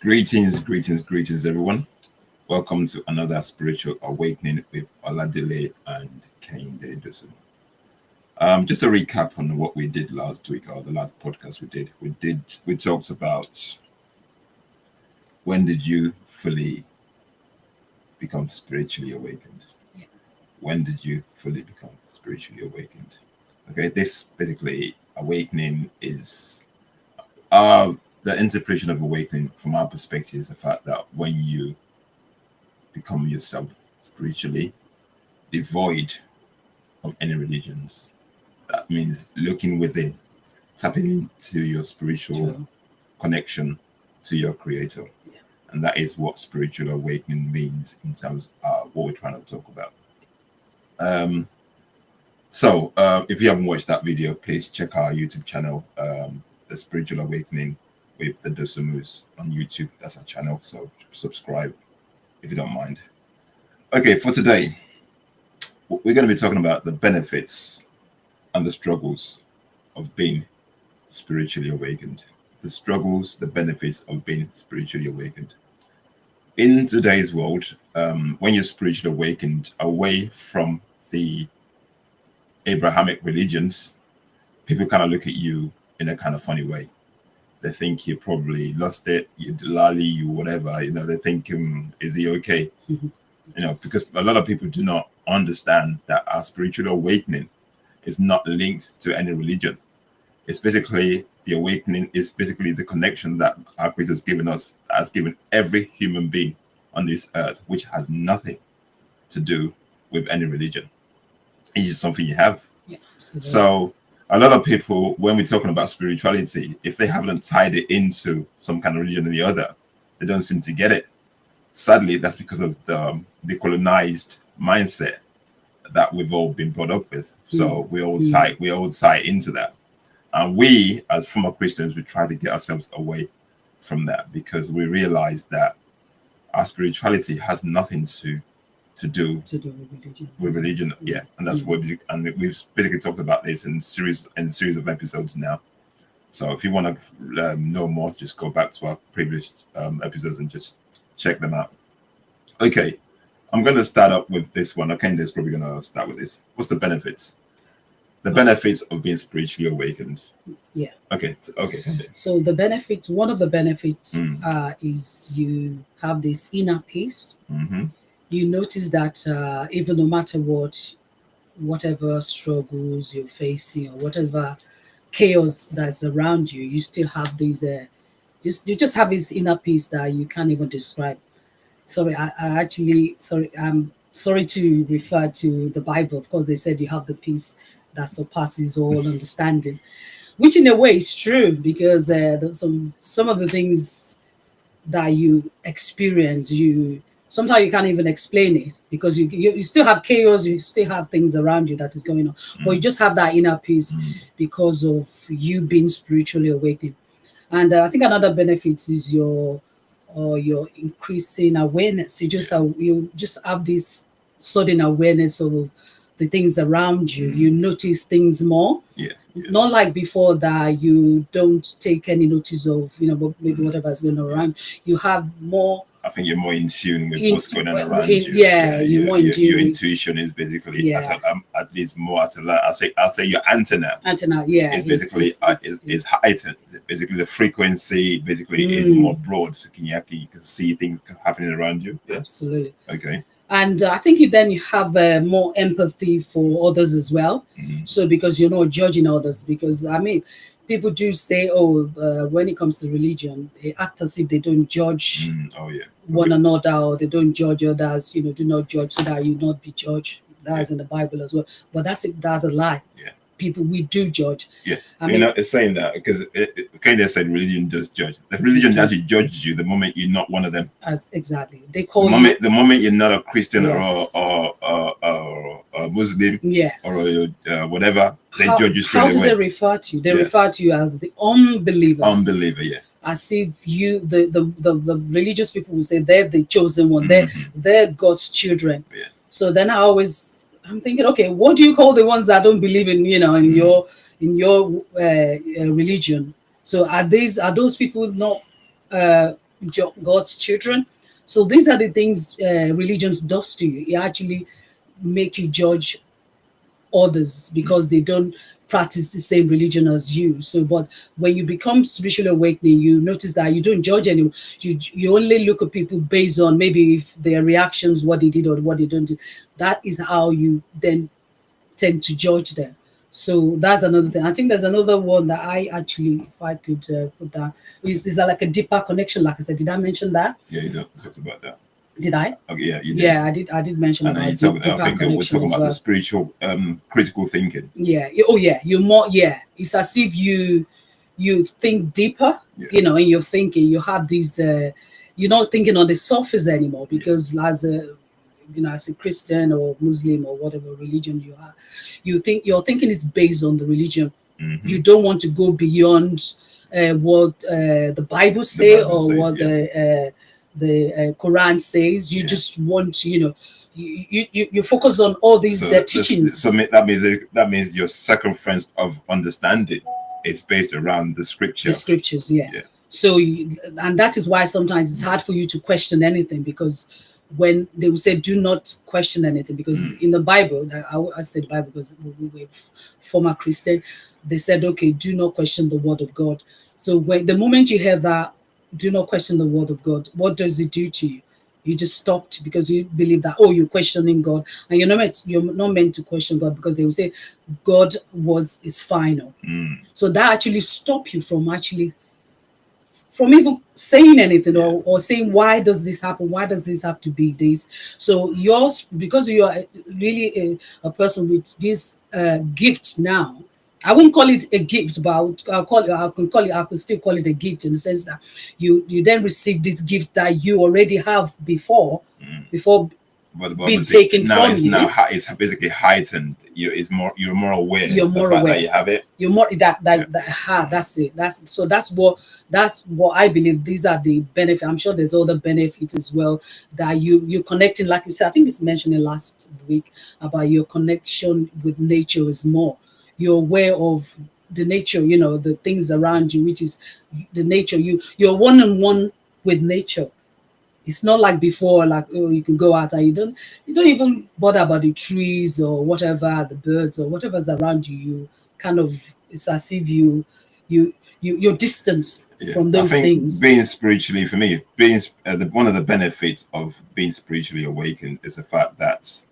Greetings, everyone. Welcome to another spiritual awakening with Oladele and Kehinde, Dosunmu. Just a recap on what we did last week, or the last podcast we did. We talked about when did you fully become spiritually awakened? Yeah. When did you fully become spiritually awakened? Okay, this basically awakening is the interpretation of awakening from our perspective is the fact that when you become yourself spiritually devoid of any religions, that means looking within, tapping into your spiritual connection to your creator. Yeah. And that is what spiritual awakening means in terms of what we're trying to talk about. So if you haven't watched that video, please check our YouTube channel, The Spiritual Awakening with the Dosunmus on YouTube. That's our channel, so subscribe if you don't mind. Okay, for today, we're going to be talking about the benefits and the struggles of being spiritually awakened. The struggles, the benefits of being spiritually awakened. In today's world, when you're spiritually awakened away from the Abrahamic religions, people kind of look at you in a kind of funny way. They think you probably lost it, you Delali, you whatever, they think, is he okay? Because a lot of people do not understand that our spiritual awakening is not linked to any religion. It's basically the awakening is basically the connection that our Creator has given us, has given every human being on this earth, which has nothing to do with any religion. It's just something you have. Yeah, absolutely. So a lot of people, when we're talking about spirituality, if they haven't tied it into some kind of religion or the other, they don't seem to get it. Sadly, that's because of the colonized mindset that we've all been brought up with. So we all tie into that. And we, as former Christians, we try to get ourselves away from that because we realize that our spirituality has nothing to do with religion. Yeah, and that's what we've basically talked about this in series of episodes now. So if you want to know more, just go back to our previous episodes and just check them out. Okay, I'm going to start up with this one. Okay, Kende's probably going to start with this. What's the benefits? The benefits of being spiritually awakened. Yeah. Okay. Kende. So one of the benefits is you have this inner peace. Mm-hmm. You notice that even no matter whatever struggles you're facing or whatever chaos that's around you, you still have these. You just have this inner peace that you can't even describe. Sorry, I'm sorry to refer to the Bible. Of course, they said you have the peace that surpasses all understanding, which in a way is true because some of the things that you experience, sometimes you can't even explain it because you still have chaos, you still have things around you that is going on, but you just have that inner peace because of you being spiritually awakened. And I think another benefit is your increasing awareness. You just have this sudden awareness of the things around you. You notice things more. Yeah. Not like before that you don't take any notice of maybe whatever is going on around. You have more. I think you're more in tune with what's going on around you. You're more in tune. Your intuition is basically at least more at a level. I'll say your antenna. Is basically is heightened. Basically, the frequency is more broad, so you can see things happening around you. Yeah. Absolutely. Okay. And I think you have more empathy for others as well. So because you're not judging others, because people do say, when it comes to religion, they act as if they don't judge one another, or they don't judge others. Do not judge so that you not be judged. That's in the Bible as well. But that's a lie. Yeah. People, we do judge. Yeah, it's saying that because Kehinde said religion does judge. The religion actually judges you the moment you're not one of them. As exactly, they call the moment you're not a Christian or a Muslim, or whatever, they judge you straight away. How do they refer to you? They refer to you as the unbelievers. Unbeliever, yeah. As if the religious people will say they're the chosen one, they're God's children. Yeah. So then I'm thinking, okay, what do you call the ones that don't believe in your religion? So are those people not God's children. So these are the things religions does to you. It actually make you judge others because they don't practice the same religion as you. So, but when you become spiritually awakening, you notice that you don't judge anyone. You only look at people based on maybe if their reactions, what they did or what they don't do. That is how you then tend to judge them. So that's another thing. I think there's another one that I actually, if I could put that, is that like a deeper connection? Like I said, did I mention that? Yeah, you talked about that. Did I? Okay, yeah, you did. Yeah, I did mention And about then you deeper I think we're connection talking as about well. the spiritual, critical thinking. Yeah. Oh, yeah. You're more. Yeah. It's as if you think deeper. Yeah. You know, in your thinking, you have these. You're not thinking on the surface anymore because as a as a Christian or Muslim or whatever religion you are, you think your thinking is based on the religion. Mhm. You don't want to go beyond what the Bible say Bible or says, what the Quran says. You Yeah. just want to, you focus on all these teachings. So that means your circumference of understanding is based around the scripture. The scriptures, yeah. Yeah. So, and that is why sometimes it's hard for you to question anything, because when they will say do not question anything, because in the Bible, I say the Bible because we were former Christian, they said, okay, do not question the word of God. So when the moment you hear that, do not question the word of God, what does it do to you? You just stopped because you believe that, oh, you're questioning God, and you're not meant to question God, because they will say God's words is final. So that actually stop you from even saying anything, or saying, why does this happen? Why does this have to be this? So yours, because you are really a person with these gifts now. I won't call it a gift, but I can still call it a gift, in the sense that you then receive this gift that you already have before But being taken now from you. It's basically heightened. You're more aware. You're more aware that you have it. You're more that's it. That's what I believe. These are the benefits. I'm sure there's other benefits as well, that you're connecting. Like we said, I think it's mentioned in last week about your connection with nature is more. You're aware of the nature, the things around you, which is the nature. You're one-on-one with nature. It's not like before, like, oh, you can go out and you don't even bother about the trees or whatever, the birds or whatever's around you. You kind of, it's as if you're distant from those things. Being spiritually, for me, one of the benefits of being spiritually awakened is the fact that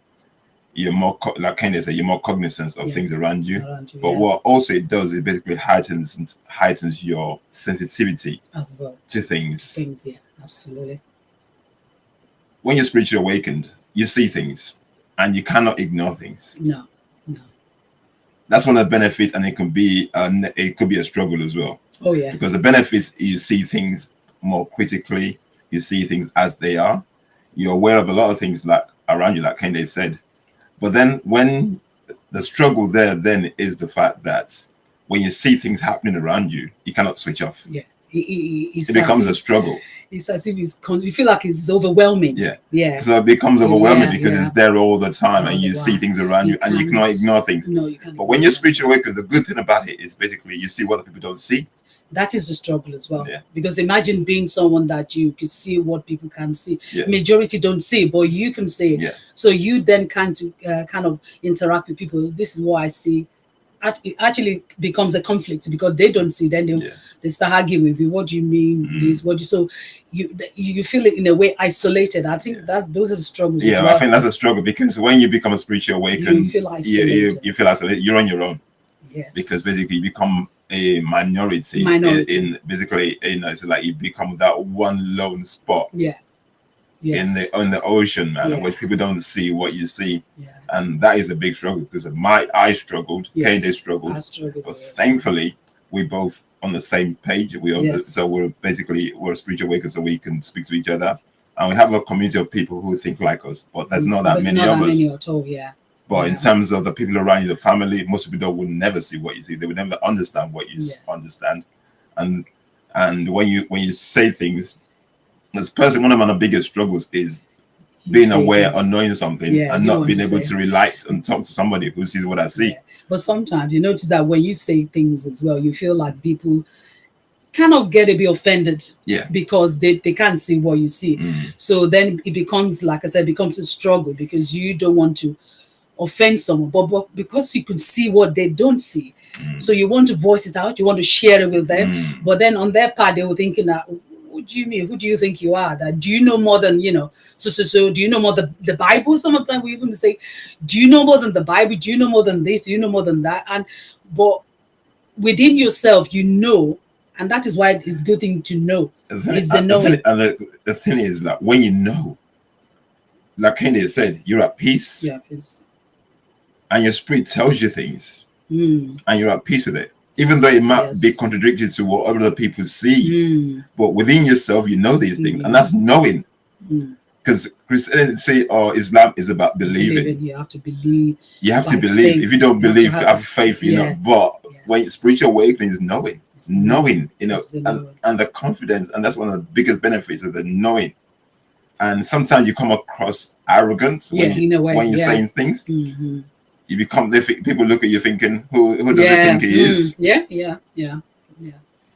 you're more, like Kehinde said, you're more cognizant of things around you. But what also it does, it basically heightens your sensitivity as well to things. Yeah, absolutely. When you're spiritually awakened, you see things and you cannot ignore things. No. That's one of the benefits, and it could be a struggle as well. Oh yeah. Because the benefits, you see things more critically, you see things as they are. You're aware of a lot of things like around you, like Kehinde said. But then when the struggle there then is the fact that when you see things happening around you, you cannot switch off. Yeah. It becomes a struggle. It's as if you feel like it's overwhelming. Yeah. So it becomes overwhelming because it's there all the time, and you see things around you and you cannot ignore things. No, you can't. But when you're spiritually awakened, the good thing about it is basically you see what other people don't see. That is the struggle as well. Yeah. Because imagine being someone that you could see what people can see. Yeah. Majority don't see, but you can see. Yeah. So you then can't kind of interact with people. This is what I see. It actually becomes a conflict because they don't see. Then they start arguing with you. What do you mean this? So you feel it in a way isolated. I think those are the struggles. Yeah, as well. I think that's a struggle, because when you become a spiritual awakened, you feel isolated. You feel isolated. You're on your own. Yes. Because basically you become a minority. In basically, it's like you become that one lone spot. Yeah. Yes. In the ocean, man, which people don't see what you see. And that is a big struggle, because I struggled, Kehinde struggled. I struggled, but thankfully we both on the same page. So we're spiritual awakens, so we can speak to each other, and we have a community of people who think like us, but there's not that many of us. At all, But in terms of the people around you, the family, most people would never see what you see. They would never understand what you understand. And when you say things, as a person, one of my biggest struggles is being aware of knowing something and not being able to relate and talk to somebody who sees what I see. But sometimes you notice that when you say things as well, you feel like people kind of get a bit offended, Yeah. because they can't see what you see. Mm. So then it becomes, like I said, becomes a struggle, because you don't want to offend someone, but because you can see what they don't see, so you want to voice it out, you want to share it with them, but then on their part they were thinking that, what do you mean, who do you think you are, that do you know more than, so do you know more than the Bible? Some of them we even say, do you know more than the Bible, do you know more than this, do you know more than that? And but within yourself, and that is why it's a good thing to know. Is the knowing. The thing is that when you know, like Kehinde said, you're at peace. Yeah, peace. And your spirit tells you things, and you're at peace with it, even though it might be Yes. contradictory to what other people see. But within yourself, you know these things, and that's knowing. Because Christianity say, Islam is about believing. You have to believe. You have to by believe. faith. If you don't You believe, have have faith. yeah. But when Yes. spiritual awakening is knowing, It's knowing, It's the knowing. and the confidence, and that's one of the biggest benefits of the knowing. And sometimes you come across arrogant in a way, when you're saying things. You become, people look at you thinking, who does he think he is? Yeah.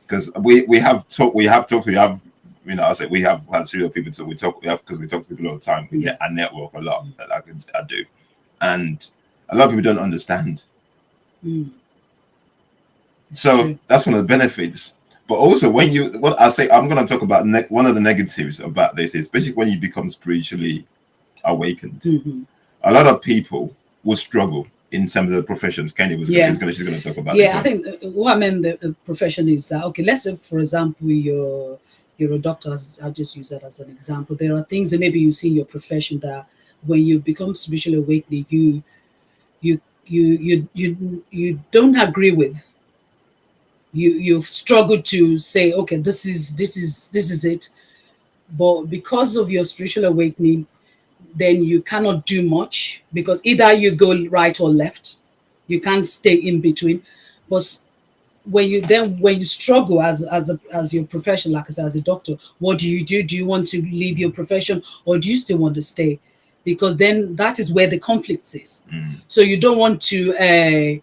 Because we have talked, I say we have had serial people, so we talk because we talk to people all the time. We get a network a lot that I do, and a lot of people don't understand. So true. that's one of the benefits. But also, what I say, I'm going to talk about one of the negatives about this, especially when you become spiritually awakened. A lot of people will struggle in terms of the professions. Kenny she's going to talk about this. Yeah, I think what I meant the profession is that, okay, let's say, for example, you're a doctor. I'll just use that as an example. There are things that maybe you see in your profession that when you become spiritually awakened, you don't agree with. You've struggled to say, okay, this is it. But because of your spiritual awakening, then you cannot do much, because either you go right or left. You can't stay in between. But when you struggle as your profession, like I said, as a doctor, what do? Do you want to leave your profession, or do you still want to stay? Because then that is where the conflict is. So you don't want to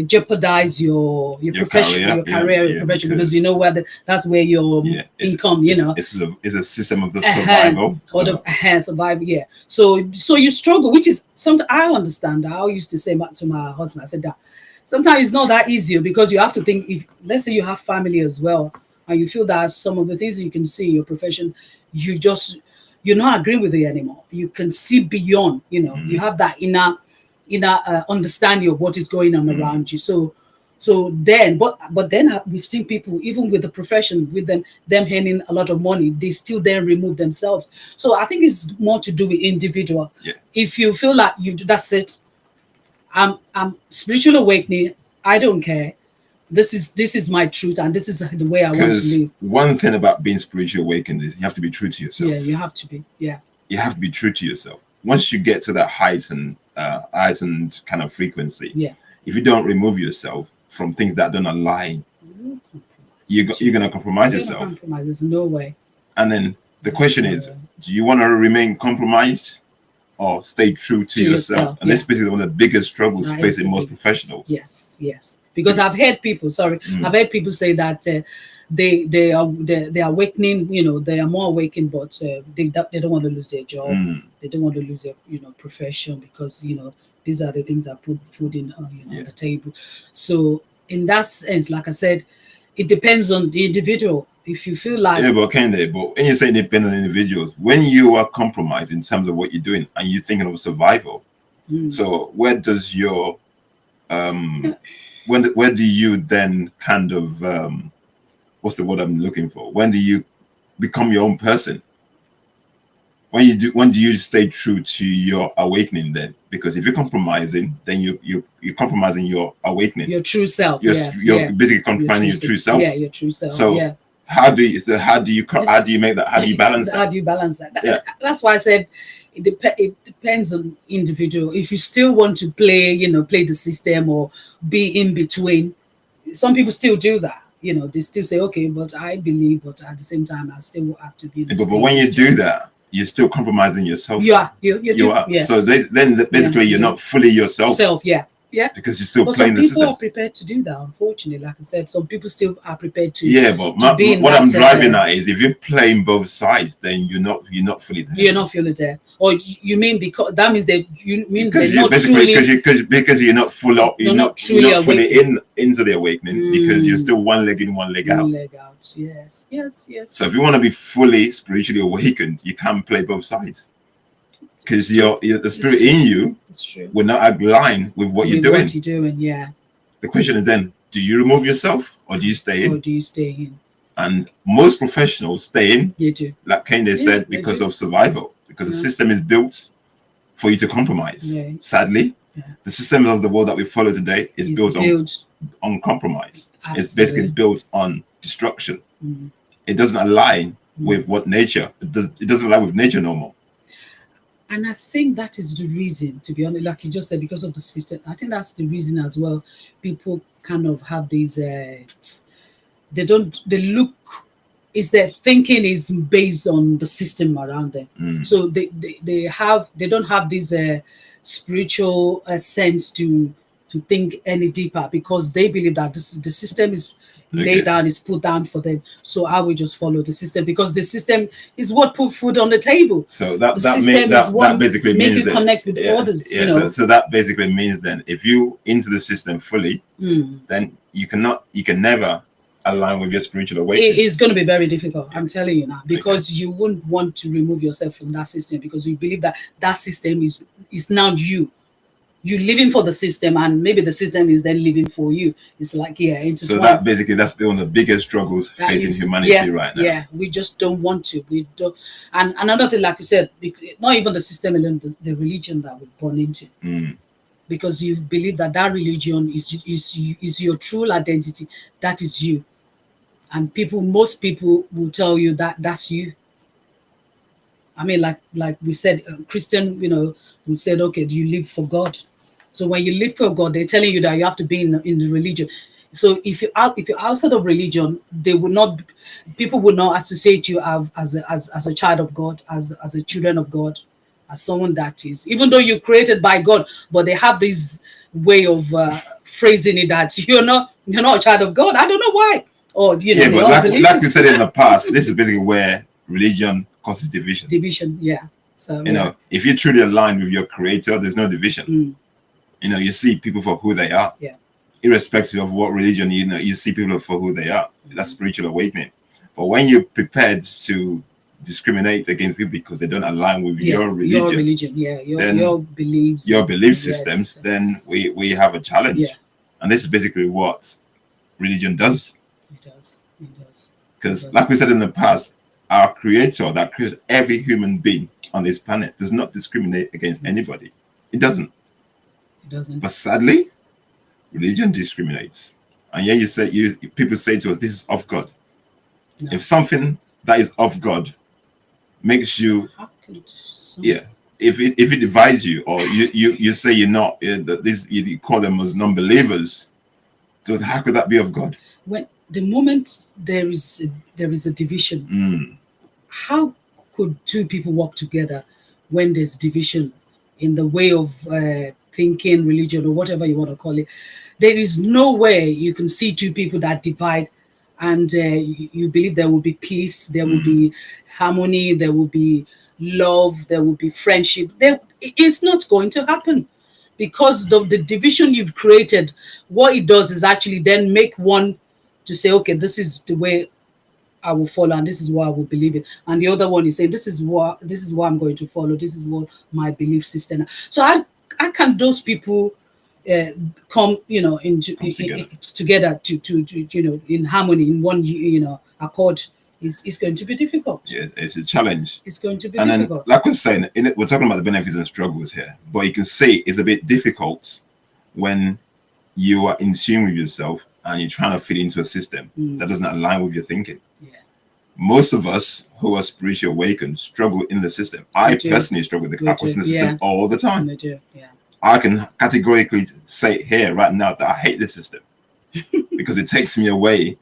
jeopardize your profession, your career, your profession, because you know that's where your income, it's a system of the survival. Or the survival, yeah. So you struggle, which is something I understand. I used to say to my husband, I said that sometimes it's not that easy, because you have to think, if let's say you have family as well, and you feel that some of the things you can see in your profession, you're not agreeing with it anymore. You can see beyond, you have that inner understanding of what is going on around you. So then, but then we've seen people, even with the profession, with them earning a lot of money, they still then remove themselves. So I think it's more to do with individual. If you feel like that's it, I'm spiritual awakening, I don't care. This is my truth, and this is the way I want to live. One thing about being spiritually awakened is you have to be true to yourself. Yeah, you have to be. Yeah, you have to be true to yourself. Once you get to that heightened kind of frequency, if you don't remove yourself from things that don't align, you're going to compromise yourself. There's no way. And then the question is, do you want to remain compromised or stay true to yourself? And this is basically one of the biggest struggles facing most professionals. Yes. Because I've heard people, say that they are awakening, they are more awakened, but they don't want to lose their job. They don't want to lose their profession, because these are the things that put food in on the table. So in that sense, like I said, it depends on the individual. If you feel like but when you say independent individuals, when you are compromised in terms of what you're doing and you're thinking of survival, so where does your where do you then kind of what's the word I'm looking for? When do you become your own person? When do you stay true to your awakening then? Because if you're compromising, then you're compromising your awakening. Your true self. You're basically compromising your true self. Yeah, your true self. So how do you make that? How do you balance that? How do you balance that? That's why I said it depends on individual. If you still want to play the system or be in between, some people still do that. They still say, okay, but I believe, but at the same time, I still have to be. But when you do that, you're still compromising yourself. You are. You are. Yeah. So then basically you're not fully yourself. You're Yeah. Because you're still But playing some the people system. are prepared to do that. Unfortunately, like I said, some people still are prepared to. Yeah, but what I'm driving at is if you're playing both sides, then you're not fully there. You're not fully there, or you mean because that means that you mean because they're you not truly because you're not full up, you're not fully into the awakening because you're still one leg in, one leg out. Yes. So if you want to be fully spiritually awakened, you can't play both sides because the spirit in you will not align with what you're doing. Yeah. The question is then, do you remove yourself or do you stay in? And most professionals stay in. You do. Like Kehinde said, because of survival, because the system is built for you to compromise. Yeah. Sadly, the system of the world that we follow today is built on compromise. Absolutely. It's basically built on destruction. It doesn't align with what nature, it doesn't align with nature no more. And I think that is the reason, to be honest, like you just said, because of the system. I think that's the reason as well. People kind of have these, they look, is their thinking is based on the system around them. So they don't have this spiritual sense to think any deeper, because they believe that the system is laid down, is put down for them. So I will just follow the system, because the system is what put food on the table. So that basically make means you connect with others. Yeah, you know? So that basically means then if you into the system fully, then you can never align with your spiritual awakening. It's going to be very difficult. I'm telling you now, because you wouldn't want to remove yourself from that system, because you believe that system is now you. You living for the system, and maybe the system is then living for you. It's like, so that's one of the biggest struggles facing humanity right now. Yeah, we just don't want to. We don't. And another thing, like you said, not even the system alone, the religion that we're born into. Because you believe that religion is your true identity. That is you. And most people will tell you that that's you. I mean, like we said, Christian, we said, okay, do you live for God? So when you live for God, they're telling you that you have to be in the religion. So if you're outside of religion, people would not associate you as a child of God, as a children of God, as someone that is, even though you're created by God, but they have this way of phrasing it that you're not a child of God. I don't know why. Or but like we said in the past, this is basically where religion causes division. Yeah. So if you're truly aligned with your creator, there's no division. You see people for who they are. Yeah. Irrespective of what religion, you see people for who they are. That's spiritual awakening. But when you're prepared to discriminate against people because they don't align with your religion, your beliefs, your belief systems, then we have a challenge. Yeah. And this is basically what religion does. It does. Because like we said in the past, our creator that created every human being on this planet does not discriminate against anybody. It doesn't. But sadly, religion discriminates. And people say to us, this is of God. No. If something that is of God makes you, if it divides you, or you say you're not, you call them as non-believers, so how could that be of God? When the moment there is a division, how could two people work together when there's division in the way of thinking, religion, or whatever you want to call it? There is no way you can see two people that divide and you believe there will be peace, there will be harmony, there will be love, there will be friendship. It's not going to happen, because of the division you've created. What it does is actually then make one to say, okay, this is the way I will follow, and this is what I will believe in. And the other one is saying, this is what I'm going to follow. This is what my belief system. So how can those people come, together to in harmony, in one, accord? It's going to be difficult. Yeah, it's a challenge. It's going to be Then, difficult. like we're saying, we're talking about the benefits and struggles here, but you can see it's a bit difficult when you are in tune with yourself and you're trying to fit into a system that doesn't align with your thinking. Yeah. Most of us who are spiritually awakened struggle in the system. I personally struggle with the system all the time. Yeah. I can categorically say here right now that I hate the system because it takes me away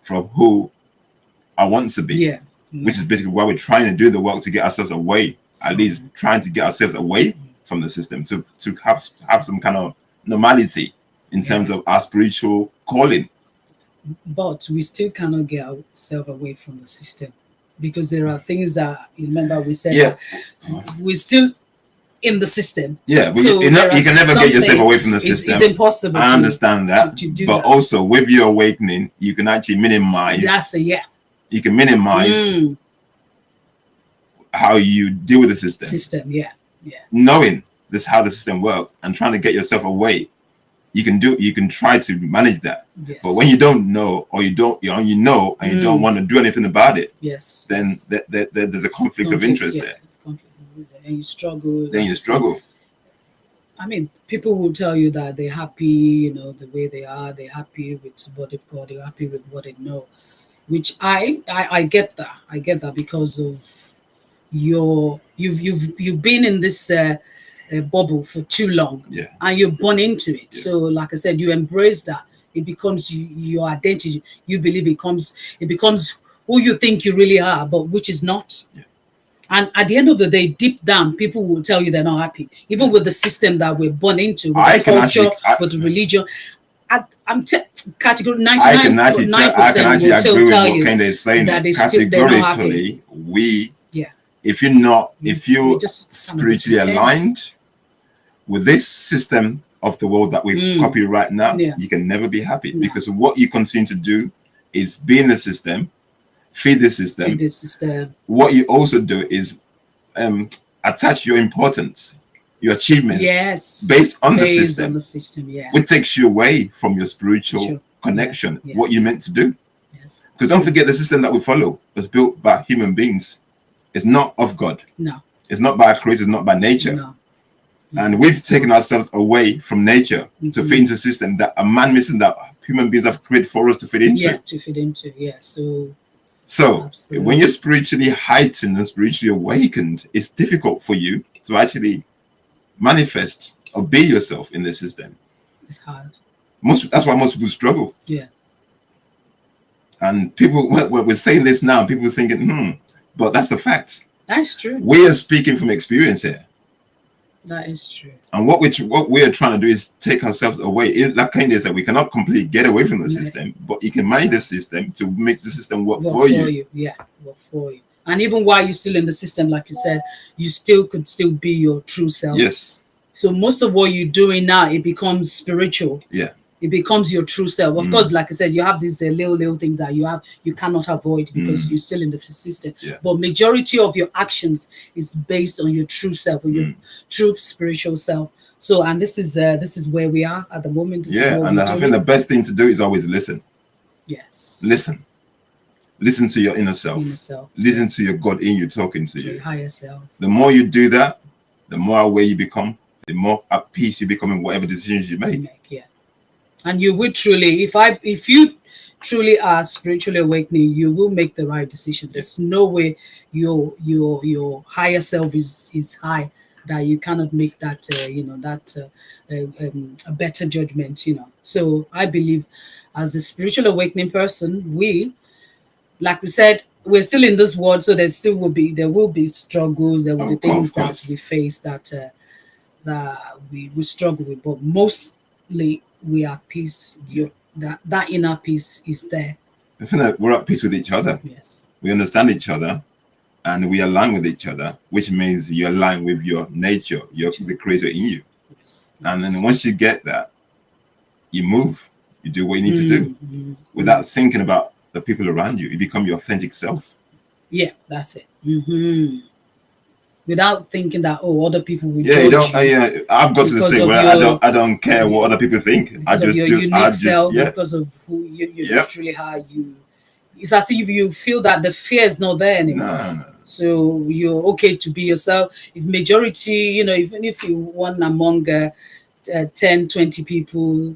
from who I want to be. Yeah. Which is basically why we're trying to do the work to get ourselves away, at least trying to get ourselves away from the system, to have some kind of normality in terms of our spiritual calling. But we still cannot get ourselves away from the system, because there are things that, remember we said that we're still in the system. Yeah, but so you can never get yourself away from the system. It's impossible. I understand that. To do but that. also with your awakening, you can actually minimize. You can minimize how you deal with the system. Knowing this how the system works and trying to get yourself away, you can try to manage that. Yes. But when you don't know, or you don't and you don't want to do anything about it, then there's a conflict of interest there. And you struggle. Then you struggle. I mean, people will tell you that they're happy, the way they are. They're happy with what they've got. They're happy with what they know. Which I get that. I get that because of you've been in this bubble for too long, and you're born into it. So, like I said, you embrace that. It becomes your identity. You believe it becomes who you think you really are, but which is not. And at the end of the day, deep down, people will tell you they're not happy, even with the system that we're born into, with the culture, with the religion. I'm categorically 99% will still tell you Kehinde is saying that categorically, if you're just spiritually aligned with this system of the world that we've copied right now, you can never be happy, because what you continue to do is be in the system, feed the system. What you also do is attach your importance, your achievements, based on the system, which takes you away from your spiritual connection, what you're meant to do. Because don't forget, the system that we follow was built by human beings. It's not of God. No. It's not by creators, it's not by nature. No. And we've taken ourselves away from nature to fit into a system that a man missing that human beings have created for us to fit into. So absolutely. When you're spiritually heightened and spiritually awakened, it's difficult for you to actually manifest or be yourself in the system. It's hard. That's why most people struggle. Yeah. And people, we're saying this now, people are thinking, but that's the fact. That's true. We are speaking from experience here. That is true. And what we're trying to do is take ourselves away. Like Kehinde said, we cannot completely get away from the system, but you can manage the system to make the system work for you. Yeah, work for you. And even while you're still in the system, like you said, you could still be your true self. Yes. So most of what you're doing now, it becomes spiritual. Yeah. It becomes your true self. Of course, like I said, you have these little things that you cannot avoid because you're still in the system. Yeah. But majority of your actions is based on your true self, or your true spiritual self. So, and this is where we are at the moment. And I think the best thing to do is always listen. Yes. Listen to your inner self. Listen to your God in you talking to you. Your higher self. The more you do that, the more aware you become, the more at peace you become in whatever decisions you make. And you will truly, if you truly are spiritually awakening, you will make the right decision. There's no way your higher self is high that you cannot make that a better judgment. So I believe, as a spiritual awakening person, like we said, we're still in this world, so there will be struggles, there will be things that we face that we struggle with, but mostly we are at peace. That inner peace is there. I think that we're at peace with each other. Yes. We understand each other and we align with each other, which means you align with your nature, the creator in you. Yes. And then once you get that, you move, you do what you need to do without thinking about the people around you. You become your authentic self. Yeah, that's it. Without thinking that other people will judge you. I've got to the stage where I don't care what other people think. I just your unique self, because of who you literally are. It's as if you feel that the fear is not there anymore. No. So you're okay to be yourself. If majority, even if you one among 10, 20 people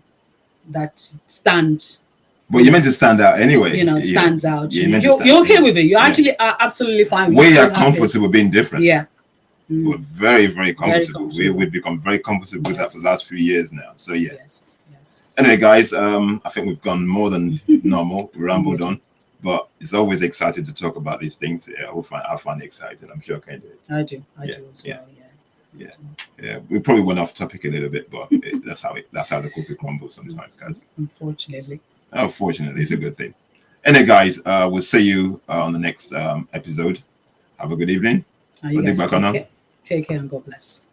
that stand. But you're meant to stand out anyway. Stands out. You're okay with it. You actually are absolutely fine. We are comfortable being different. Yeah. We're very, very comfortable. We've become very comfortable with that for the last few years now. So yeah. Yes. Anyway, guys, I think we've gone more than normal. We rambled on, but it's always exciting to talk about these things. Yeah, I find it exciting. I'm sure Kehinde. I do as well. Yeah. Yeah, we probably went off topic a little bit, but that's how the cookie crumbles sometimes, guys. Unfortunately. Fortunately, it's a good thing. Anyway, guys, we'll see you on the next episode. Have a good evening. You guys take care and God bless.